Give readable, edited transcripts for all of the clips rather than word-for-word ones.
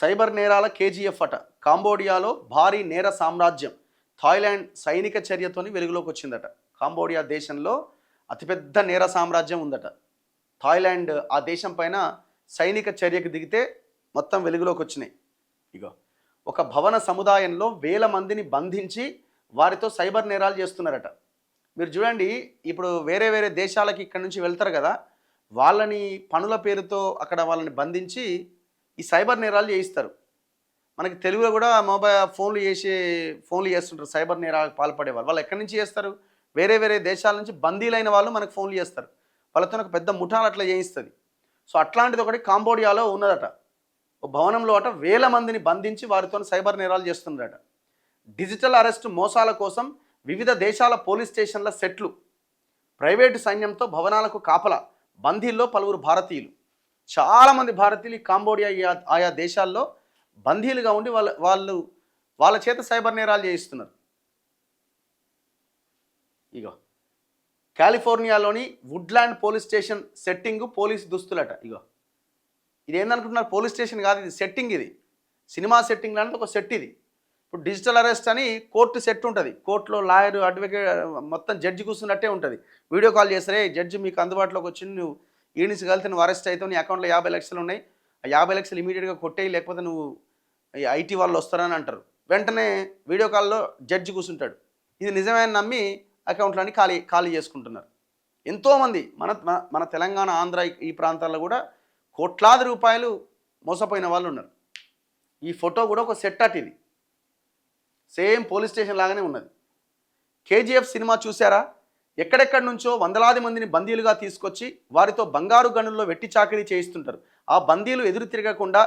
Cyber నేరాల KGF అట. కాంబోడియాలో భారీ నేర సామ్రాజ్యం. థాయిలాండ్ సైనిక చర్యతోని వెలుగులోకి వచ్చిందట. కాంబోడియా దేశంలో అతిపెద్ద నేర సామ్రాజ్యం ఉందట. థాయిలాండ్ ఆ దేశం పైన సైనిక చర్యకు దిగితే మొత్తం వెలుగులోకి వచ్చినాయి. ఇగో ఒక భవన సముదాయంలో వేల మందిని బంధించి వారితో సైబర్ నేరాలు చేస్తున్నారట. మీరు చూడండి, ఇప్పుడు వేరే వేరే దేశాలకి ఇక్కడ నుంచి వెళ్తారు కదా, వాళ్ళని పనుల పేరుతో అక్కడ వాళ్ళని బంధించి ఈ సైబర్ నేరాలు చేయిస్తారు. మనకి తెలుగులో కూడా ఫోన్లు చేస్తుంటారు సైబర్ నేరాలకు పాల్పడే వాళ్ళు ఎక్కడి నుంచి చేస్తారు? వేరే వేరే దేశాల నుంచి బందీలైన వాళ్ళు మనకు ఫోన్లు చేస్తారు. వాళ్ళతో ఒక పెద్ద ముఠాలు అట్లా చేయిస్తుంది. సో అట్లాంటిది ఒకటి కాంబోడియాలో ఉన్నదట. ఒక భవనంలో అట వేల మందిని బంధించి వారితో సైబర్ నేరాలు చేస్తున్నారట. డిజిటల్ అరెస్ట్ మోసాల కోసం వివిధ దేశాల పోలీస్ స్టేషన్ల సెట్లు, ప్రైవేటు సైన్యంతో భవనాలకు కాపలా, బందీల్లో పలువురు భారతీయులు. చాలామంది భారతీయులు కాంబోడియా ఆయా దేశాల్లో బందీలుగా ఉండి వాళ్ళ చేత సైబర్ నేరాలు చేయిస్తున్నారు. ఇగో కాలిఫోర్నియాలోని Woodland police station setting police దుస్తులట. ఇగో ఇది ఏందనుకుంటున్నారు? పోలీస్ స్టేషన్ కాదు, ఇది సెట్టింగ్. ఇది సినిమా సెట్టింగ్ లాంటి ఒక సెట్. ఇది ఇప్పుడు డిజిటల్ అరెస్ట్ అని కోర్టు సెట్ ఉంటుంది. కోర్టులో లాయర్, అడ్వకేట్, మొత్తం జడ్జి కూర్చున్నట్టే ఉంటుంది. వీడియో కాల్ చేస్తారే, జడ్జి మీకు అందుబాటులోకి వచ్చి నువ్వు ఈడిసి కలిసి నువ్వు అరెస్ట్ అవుతావు, నీ అకౌంట్లో 50 లక్షలు ఉన్నాయి, ఆ 50 లక్షలు ఇమీడియట్గా కొట్టేయి, లేకపోతే నువ్వు ఐటీ వాళ్ళు వస్తారని అంటారు. వెంటనే వీడియో కాల్లో జడ్జి కూర్చుంటాడు. ఇది నిజమైన నమ్మి అకౌంట్లన్నీ ఖాళీ చేసుకుంటున్నారు. ఎంతోమంది మన తెలంగాణ, ఆంధ్ర ఈ ప్రాంతాల్లో కూడా కోట్లాది రూపాయలు మోసపోయిన వాళ్ళు ఉన్నారు. ఈ ఫోటో కూడా ఒక సెట్ అట్. ఇది సేమ్ పోలీస్ స్టేషన్ లాగానే ఉన్నది. కేజీఎఫ్ సినిమా చూసారా? ఎక్కడెక్కడి నుంచో వందలాది మందిని బందీలుగా తీసుకొచ్చి వారితో బంగారు గనుల్లో వెట్టి చాకిరీ చేయిస్తుంటారు. ఆ బందీలు ఎదురు తిరగకుండా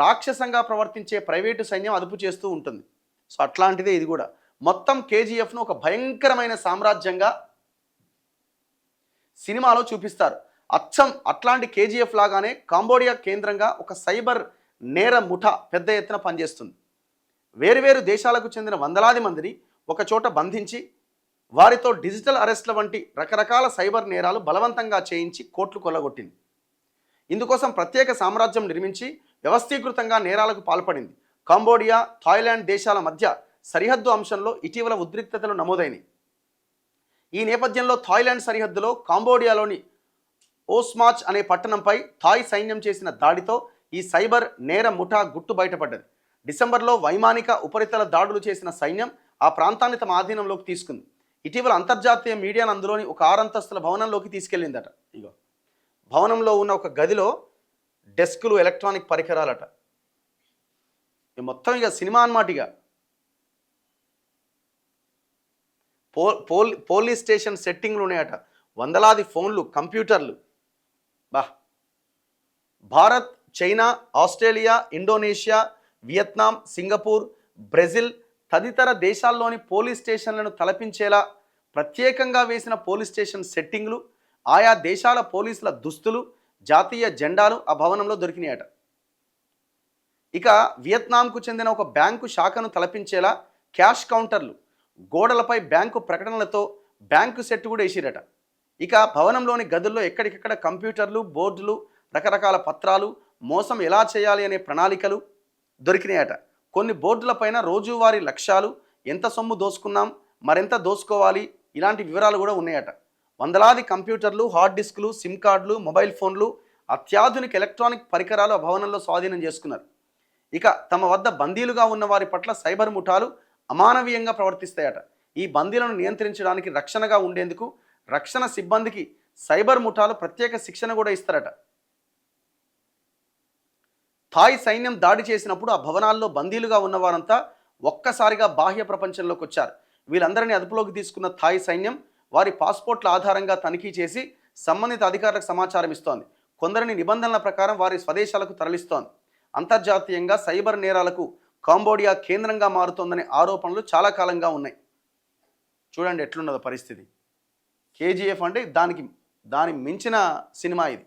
రాక్షసంగా ప్రవర్తించే ప్రైవేటు సైన్యం అదుపు చేస్తూ ఉంటుంది. సో అట్లాంటిదే ఇది కూడా. మొత్తం కేజీఎఫ్ను ఒక భయంకరమైన సామ్రాజ్యంగా సినిమాలో చూపిస్తారు. అచ్చం అట్లాంటి కేజీఎఫ్ లాగానే కాంబోడియా కేంద్రంగా ఒక సైబర్ నేర ముఠా పెద్ద ఎత్తున పనిచేస్తుంది. వేరువేరు దేశాలకు చెందిన వందలాది మందిని ఒకచోట బంధించి వారితో డిజిటల్ అరెస్ట్ల వంటి రకరకాల సైబర్ నేరాలు బలవంతంగా చేయించి కోట్లు కొల్లగొట్టింది. ఇందుకోసం ప్రత్యేక సామ్రాజ్యం నిర్మించి వ్యవస్థీకృతంగా నేరాలకు పాల్పడింది. కాంబోడియా, థాయిలాండ్ దేశాల మధ్య సరిహద్దు అంశంలో ఇటీవల ఉద్రిక్తతలు నమోదైనవి. ఈ నేపథ్యంలో థాయిలాండ్ సరిహద్దులో కాంబోడియాలోని ఓస్మాచ్ అనే పట్టణంపై థాయ్ సైన్యం చేసిన దాడితో ఈ సైబర్ నేర ముఠా గుట్టు బయటపడ్డది. డిసెంబర్లో వైమానిక ఉపరితల దాడులు చేసిన సైన్యం ఆ ప్రాంతాన్ని తమ ఆధీనంలోకి తీసుకుంది. ఇటీవల అంతర్జాతీయ మీడియాను అందులోని ఒక 6 అంతస్తుల భవనంలోకి తీసుకెళ్లిందట. ఇగో భవనంలో ఉన్న ఒక గదిలో డెస్కులు, ఎలక్ట్రానిక్ పరికరాలట. మొత్తం ఇక సినిమా అన్నమాట. ఇక పోలీస్ స్టేషన్ సెట్టింగ్లు ఉన్నాయట. వందలాది ఫోన్లు, కంప్యూటర్లు. Bharat, China, Australia, Indonesia, Vietnam, Singapore, Brazil తదితర దేశాల్లోని పోలీస్ స్టేషన్లను తలపించేలా ప్రత్యేకంగా వేసిన పోలీస్ స్టేషన్ సెట్టింగ్లు, ఆయా దేశాల పోలీసుల దుస్తులు, జాతీయ జెండాలు ఆ భవనంలో దొరికినాయట. ఇక వియత్నాంకు చెందిన ఒక బ్యాంకు శాఖను తలపించేలా క్యాష్ కౌంటర్లు, గోడలపై బ్యాంకు ప్రకటనలతో బ్యాంకు సెట్ కూడా వేసిరట. ఇక భవనంలోని గదుల్లో ఎక్కడికెక్కడ కంప్యూటర్లు, బోర్డులు, రకరకాల పత్రాలు, మోసం ఎలా చేయాలి అనే ప్రణాళికలు దొరికినాయట. కొన్ని బోర్డులపైన రోజువారీ లక్ష్యాలు, ఎంత సొమ్ము దోసుకున్నాం, మరెంత దోసుకోవాలి, ఇలాంటి వివరాలు కూడా ఉన్నాయట. వందలాది కంప్యూటర్లు, హార్డ్ డిస్కులు, సిమ్ కార్డులు, మొబైల్ ఫోన్లు, అత్యాధునిక ఎలక్ట్రానిక్ పరికరాలు ఆ భవనంలో స్వాధీనం చేసుకున్నారు. ఇక తమ వద్ద బందీలుగా ఉన్న వారి పట్ల సైబర్ ముఠాలు అమానవీయంగా ప్రవర్తిస్తాయట. ఈ బందీలను నియంత్రించడానికి రక్షణగా ఉండేందుకు రక్షణ సిబ్బందికి సైబర్ ముఠాలు ప్రత్యేక శిక్షణ కూడా ఇస్తారట. థాయ్ సైన్యం దాడి చేసినప్పుడు ఆ భవనాల్లో బందీలుగా ఉన్నవారంతా ఒక్కసారిగా బాహ్య ప్రపంచంలోకి వచ్చారు. వీళ్ళందరినీ అదుపులోకి తీసుకున్న థాయ్ సైన్యం వారి పాస్పోర్ట్ల ఆధారంగా తనిఖీ చేసి సంబంధిత అధికారులకు సమాచారం ఇస్తోంది. కొందరిని నిబంధనల ప్రకారం వారి స్వదేశాలకు తరలిస్తోంది. అంతర్జాతీయంగా సైబర్ నేరాలకు కాంబోడియా కేంద్రంగా మారుతోందనే ఆరోపణలు చాలా కాలంగా ఉన్నాయి. చూడండి ఎట్లున్నదో పరిస్థితి. కేజీఎఫ్ అంటే దాని మించిన సినిమా ఇది.